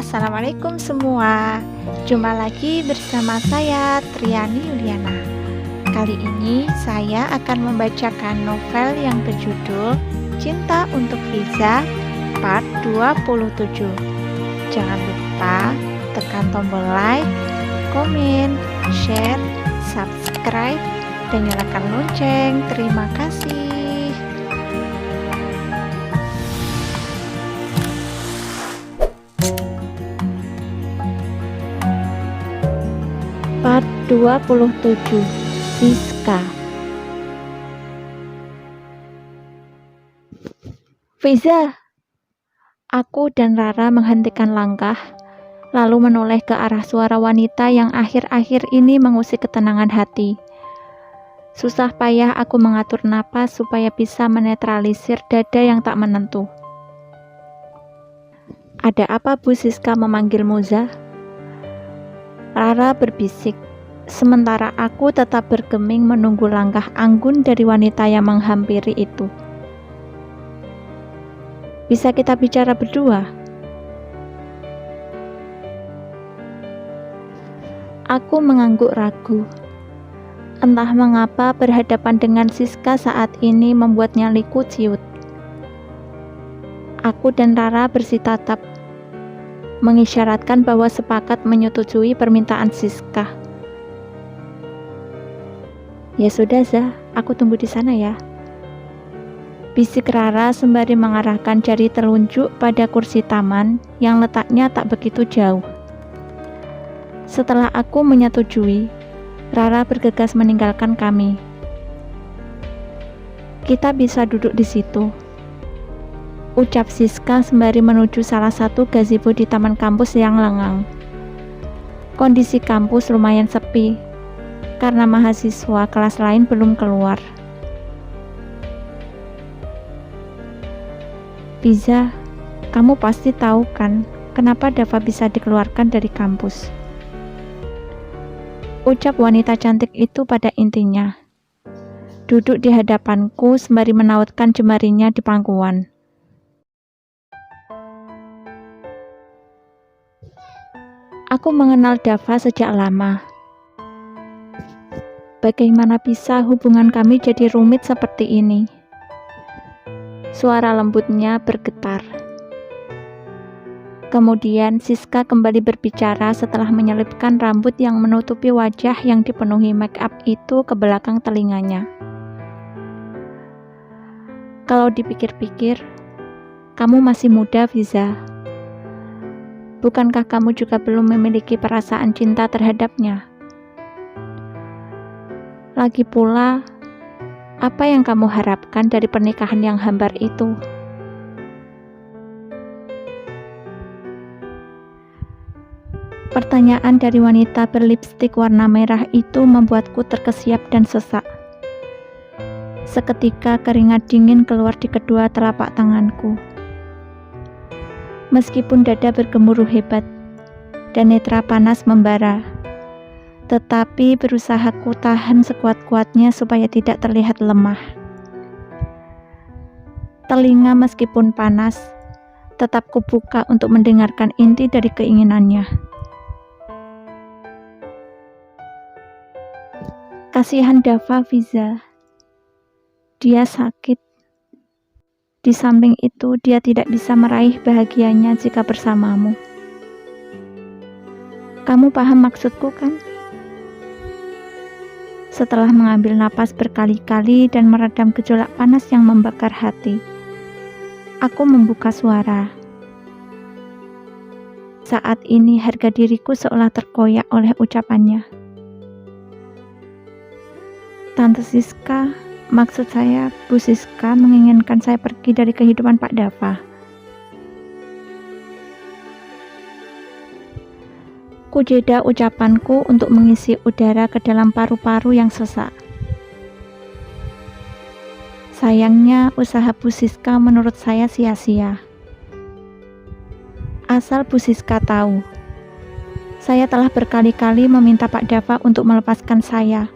Assalamualaikum semua. Jumpa lagi bersama saya Triani Yuliana. Kali ini saya akan membacakan novel yang berjudul Cinta untuk Fiza part 27. Jangan lupa tekan tombol like, komen, share, subscribe, dan nyalakan lonceng. Terima kasih. Part 27. Siska. Fiza. Aku dan Rara menghentikan langkah, lalu menoleh ke arah suara wanita yang akhir-akhir ini mengusik ketenangan hati. Susah payah aku mengatur napas supaya bisa menetralisir dada yang tak menentu. Ada apa Bu Siska memanggil Moza? Rara berbisik, sementara aku tetap bergeming menunggu langkah anggun dari wanita yang menghampiri itu. Bisa kita bicara berdua? Aku mengangguk ragu. Entah mengapa berhadapan dengan Siska saat ini membuat nyaliku ciut. Aku dan Rara bersitatap, mengisyaratkan bahwa sepakat menyetujui permintaan Siska. Ya sudah Zah, aku tunggu di sana ya. Bisik Rara sembari mengarahkan jari telunjuk pada kursi taman yang letaknya tak begitu jauh. Setelah aku menyetujui, Rara bergegas meninggalkan kami. Kita bisa duduk di situ, ucap Siska sembari menuju salah satu gazebo di taman kampus yang lengang. Kondisi kampus lumayan sepi, karena mahasiswa kelas lain belum keluar. Fiza, kamu pasti tahu kan, kenapa Dava bisa dikeluarkan dari kampus? Ucap wanita cantik itu pada intinya. Duduk di hadapanku sembari menautkan jemarinya di pangkuan. Aku mengenal Dava sejak lama. Bagaimana bisa hubungan kami jadi rumit seperti ini? Suara lembutnya bergetar. Kemudian Siska kembali berbicara setelah menyelipkan rambut yang menutupi wajah yang dipenuhi make up itu ke belakang telinganya. Kalau dipikir-pikir, kamu masih muda, Fiza. Bukankah kamu juga belum memiliki perasaan cinta terhadapnya? Lagi pula, apa yang kamu harapkan dari pernikahan yang hambar itu? Pertanyaan dari wanita berlipstik warna merah itu membuatku terkesiap dan sesak. Seketika keringat dingin keluar di kedua telapak tanganku. Meskipun dada bergemuruh hebat dan netra panas membara, tetapi berusaha ku tahan sekuat-kuatnya supaya tidak terlihat lemah. Telinga meskipun panas, tetap kubuka untuk mendengarkan inti dari keinginannya. Kasihan Dava, Fiza. Dia sakit. Di samping itu, dia tidak bisa meraih bahagianya jika bersamamu. Kamu paham maksudku kan? Setelah mengambil napas berkali-kali dan meredam gejolak panas yang membakar hati, aku membuka suara. Saat ini harga diriku seolah terkoyak oleh ucapannya. Tante Siska, maksud saya Bu Siska menginginkan saya pergi dari kehidupan Pak Dava. Ku jeda ucapanku untuk mengisi udara ke dalam paru-paru yang sesak. Sayangnya usaha Bu Siska menurut saya sia-sia. Asal Bu Siska tahu, saya telah berkali-kali meminta Pak Dava untuk melepaskan saya.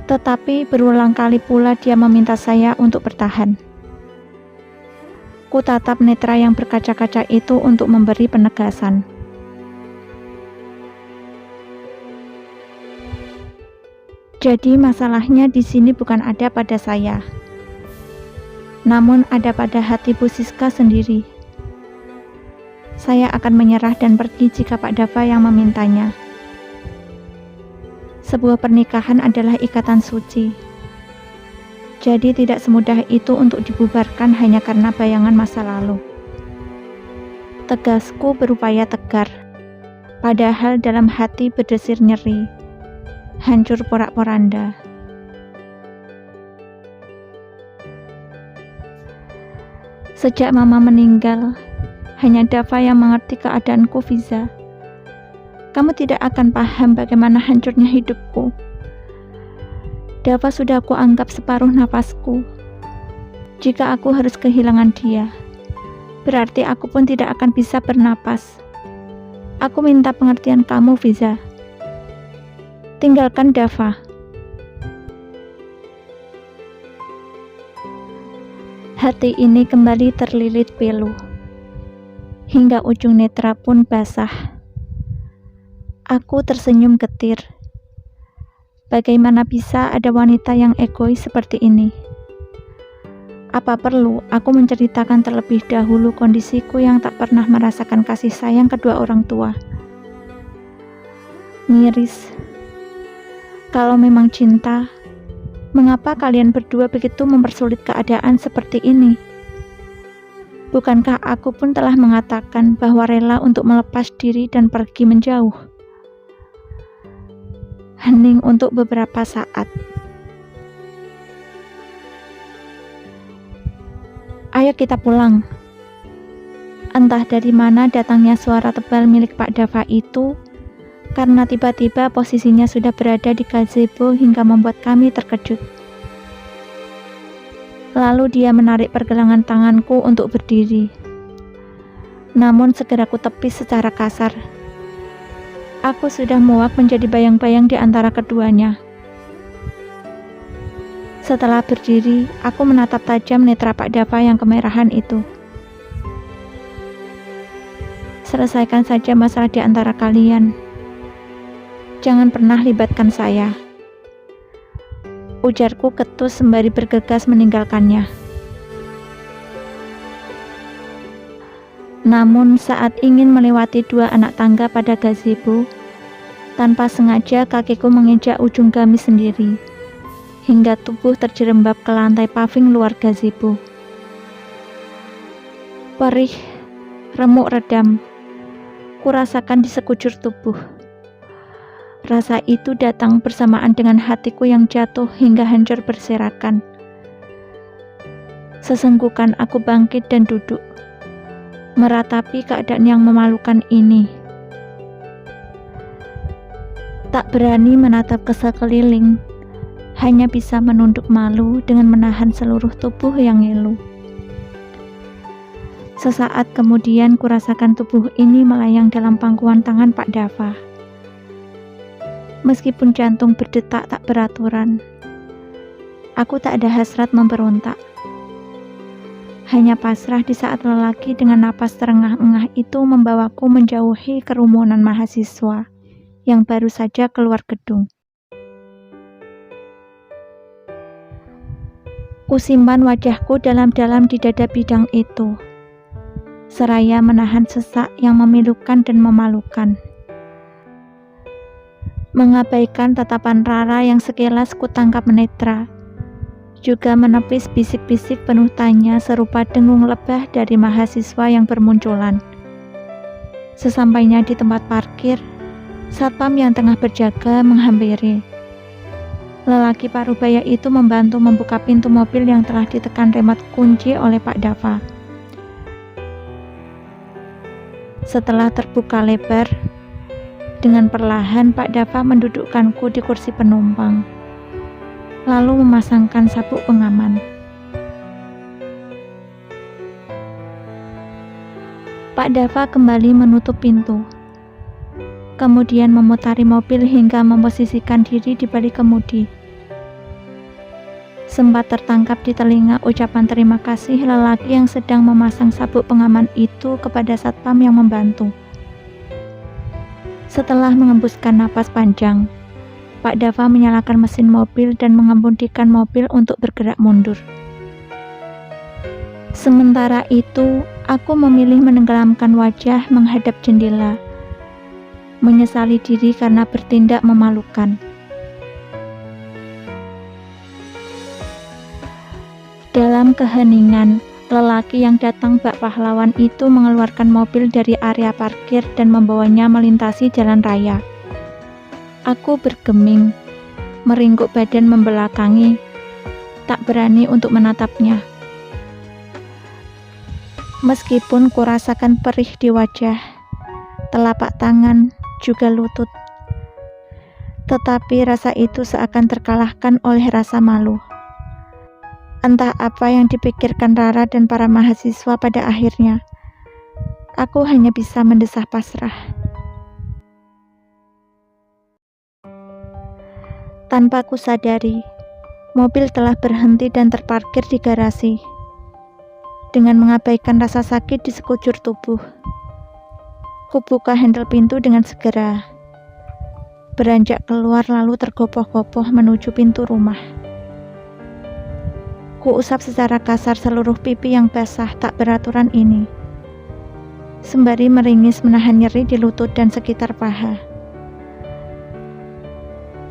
Tetapi berulang kali pula dia meminta saya untuk bertahan. Ku tatap netra yang berkaca-kaca itu untuk memberi penegasan. Jadi masalahnya di sini bukan ada pada saya, namun ada pada hati Bu Siska sendiri. Saya akan menyerah dan pergi jika Pak Dava yang memintanya. Sebuah pernikahan adalah ikatan suci. Jadi tidak semudah itu untuk dibubarkan hanya karena bayangan masa lalu. Tegasku berupaya tegar, padahal dalam hati berdesir nyeri, hancur porak-poranda. Sejak Mama meninggal, hanya Dava yang mengerti keadaanku, Fiza. Kamu tidak akan paham bagaimana hancurnya hidupku. Dava sudah aku anggap separuh nafasku. Jika aku harus kehilangan dia, berarti aku pun tidak akan bisa bernapas. Aku minta pengertian kamu, Fiza. Tinggalkan Dava. Hati ini kembali terlilit pilu, hingga ujung netra pun basah. Aku tersenyum getir. Bagaimana bisa ada wanita yang egois seperti ini? Apa perlu aku menceritakan terlebih dahulu kondisiku yang tak pernah merasakan kasih sayang kedua orang tua? Miris. Kalau memang cinta, mengapa kalian berdua begitu mempersulit keadaan seperti ini? Bukankah aku pun telah mengatakan bahwa rela untuk melepas diri dan pergi menjauh? Hening untuk beberapa saat. Ayo kita pulang. Entah dari mana datangnya suara tebal milik Pak Dava itu, karena tiba-tiba posisinya sudah berada di gazebo hingga membuat kami terkejut. Lalu dia menarik pergelangan tanganku untuk berdiri. Namun segera ku tepis secara kasar. Aku sudah muak menjadi bayang-bayang di antara keduanya. Setelah berdiri, aku menatap tajam netra Pak Dava yang kemerahan itu. Selesaikan saja masalah di antara kalian. Jangan pernah libatkan saya. Ujarku ketus sembari bergegas meninggalkannya. Namun saat ingin melewati dua anak tangga pada gazebo, tanpa sengaja kakiku menginjak ujung gamis sendiri, hingga tubuh terjerembab ke lantai paving luar gazebo. Perih, remuk redam, kurasakan di sekujur tubuh. Rasa itu datang bersamaan dengan hatiku yang jatuh hingga hancur berserakan. Sesenggukan aku bangkit dan duduk, meratapi keadaan yang memalukan ini. Tak berani menatap ke sekeliling, hanya bisa menunduk malu dengan menahan seluruh tubuh yang ngilu. Sesaat kemudian kurasakan tubuh ini melayang dalam pangkuan tangan Pak Dava. Meskipun jantung berdetak tak beraturan, aku tak ada hasrat memberontak. Hanya pasrah di saat lelaki dengan napas terengah-engah itu membawaku menjauhi kerumunan mahasiswa yang baru saja keluar gedung. Kusimpan wajahku dalam-dalam di dada bidang itu, seraya menahan sesak yang memilukan dan memalukan. Mengabaikan tatapan Rara yang sekilas kutangkap menetra, juga menepis bisik-bisik penuh tanya serupa dengung lebah dari mahasiswa yang bermunculan. Sesampainya di tempat parkir, satpam yang tengah berjaga menghampiri. Lelaki parubaya itu membantu membuka pintu mobil yang telah ditekan remote kunci oleh Pak Dava. Setelah terbuka lebar, dengan perlahan Pak Dava mendudukkanku di kursi penumpang, lalu memasangkan sabuk pengaman. Pak Dava kembali menutup pintu, kemudian memutari mobil hingga memposisikan diri di balik kemudi. Sempat tertangkap di telinga ucapan terima kasih lelaki yang sedang memasang sabuk pengaman itu kepada satpam yang membantu. Setelah mengembuskan napas panjang, Pak Dava menyalakan mesin mobil dan mengemudikan mobil untuk bergerak mundur. Sementara itu, aku memilih menenggelamkan wajah menghadap jendela, menyesali diri karena bertindak memalukan. Dalam keheningan, lelaki yang datang bak pahlawan itu mengeluarkan mobil dari area parkir dan membawanya melintasi jalan raya. Aku bergeming, meringkuk badan membelakangi, tak berani untuk menatapnya. Meskipun kurasakan perih di wajah, telapak tangan, juga lutut, tetapi rasa itu seakan terkalahkan oleh rasa malu. Entah apa yang dipikirkan Rara dan para mahasiswa pada akhirnya. Aku hanya bisa mendesah pasrah. Tanpa kusadari, mobil telah berhenti dan terparkir di garasi. Dengan mengabaikan rasa sakit di sekujur tubuh, kubuka handle pintu dengan segera. Beranjak keluar lalu tergopoh-gopoh menuju pintu rumah. Kuusap secara kasar seluruh pipi yang basah tak beraturan ini, sembari meringis menahan nyeri di lutut dan sekitar paha.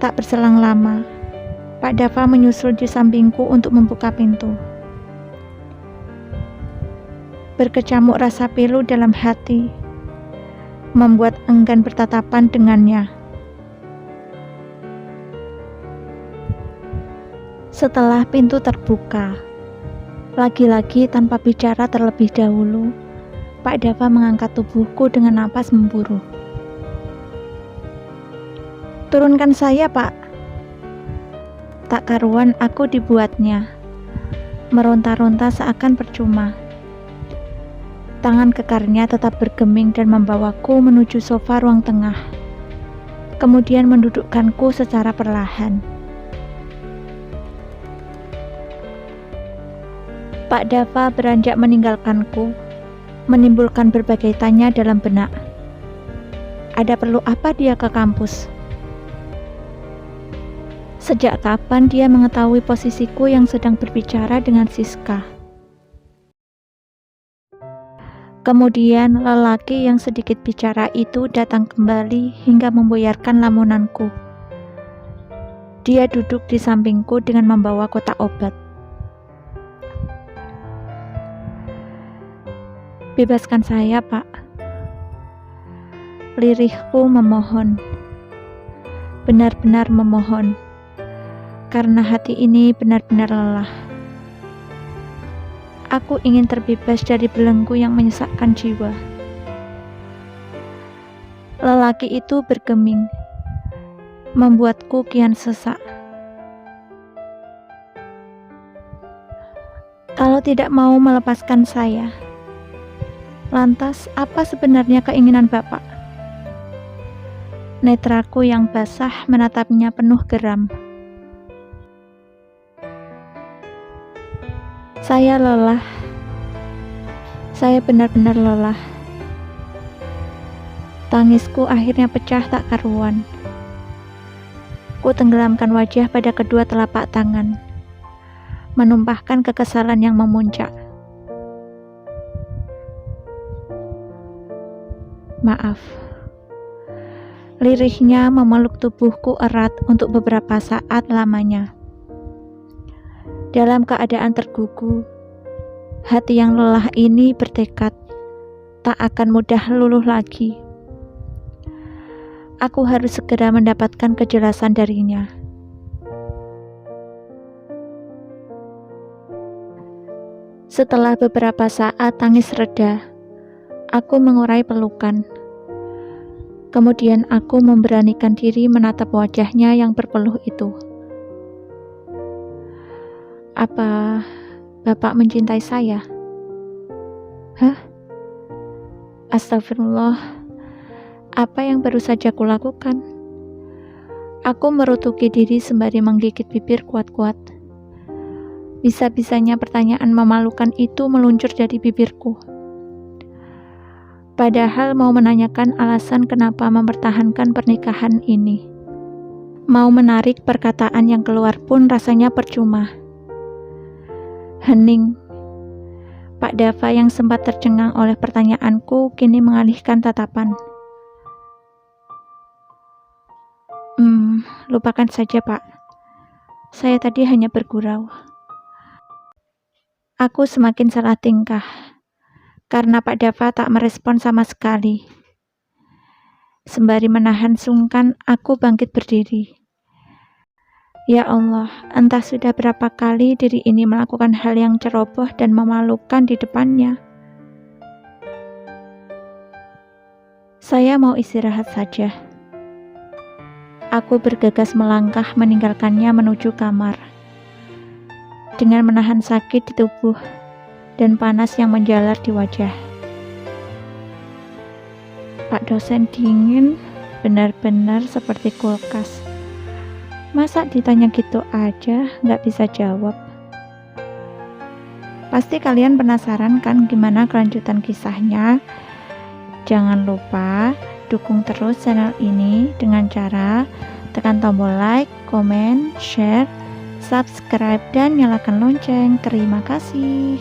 Tak berselang lama, Pak Dava menyusul di sampingku untuk membuka pintu. Berkecamuk rasa pilu dalam hati, membuat enggan bertatapan dengannya. Setelah pintu terbuka, lagi-lagi tanpa bicara terlebih dahulu, Pak Dava mengangkat tubuhku dengan napas memburu. "Turunkan saya, Pak." Tak karuan aku dibuatnya, meronta-ronta seakan percuma. Tangan kekarnya tetap bergeming dan membawaku menuju sofa ruang tengah, kemudian mendudukkanku secara perlahan. Pak Dava beranjak meninggalkanku, menimbulkan berbagai tanya dalam benak. Ada perlu apa dia ke kampus? Sejak kapan dia mengetahui posisiku yang sedang berbicara dengan Siska? Kemudian lelaki yang sedikit bicara itu datang kembali hingga membuyarkan lamunanku. Dia duduk di sampingku dengan membawa kotak obat. "Bebaskan saya, Pak." Lirihku memohon, benar-benar memohon, karena hati ini benar-benar lelah. Aku ingin terbebas dari belenggu yang menyesakkan jiwa. Lelaki itu bergeming, membuatku kian sesak. Kalau tidak mau melepaskan saya, lantas apa sebenarnya keinginan Bapak? Netraku yang basah menatapnya penuh geram. Saya lelah. Saya benar-benar lelah. Tangisku akhirnya pecah tak karuan. Ku tenggelamkan wajah pada kedua telapak tangan, menumpahkan kekesalan yang memuncak. "Maaf." Lirihnya memeluk tubuhku erat untuk beberapa saat lamanya. Dalam keadaan tergugu, hati yang lelah ini bertekad tak akan mudah luluh lagi. Aku harus segera mendapatkan kejelasan darinya. Setelah beberapa saat tangis reda, aku mengurai pelukan. Kemudian aku memberanikan diri menatap wajahnya yang berpeluh itu. "Apa Bapak mencintai saya?" "Hah? Astagfirullah, apa yang baru saja kulakukan?" Aku merutuki diri sembari menggigit bibir kuat-kuat. Bisa-bisanya pertanyaan memalukan itu meluncur dari bibirku. Padahal mau menanyakan alasan kenapa mempertahankan pernikahan ini. Mau menarik perkataan yang keluar pun rasanya percuma. Hening. Pak Dava yang sempat tercengang oleh pertanyaanku kini mengalihkan tatapan. Lupakan saja, Pak. Saya tadi hanya bergurau. Aku semakin salah tingkah, karena Pak Dava tak merespon sama sekali. Sembari menahan sungkan, aku bangkit berdiri. Ya Allah, entah sudah berapa kali diri ini melakukan hal yang ceroboh dan memalukan di depannya. Saya mau istirahat saja. Aku bergegas melangkah meninggalkannya menuju kamar. Dengan menahan sakit di tubuh dan panas yang menjalar di wajah. Pak dosen dingin, benar-benar seperti kulkas. Masa ditanya gitu aja nggak bisa jawab? Pasti kalian penasaran kan gimana kelanjutan kisahnya? Jangan lupa dukung terus channel ini dengan cara tekan tombol like, komen, share, subscribe, dan nyalakan lonceng. Terima kasih.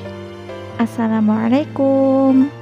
Assalamualaikum.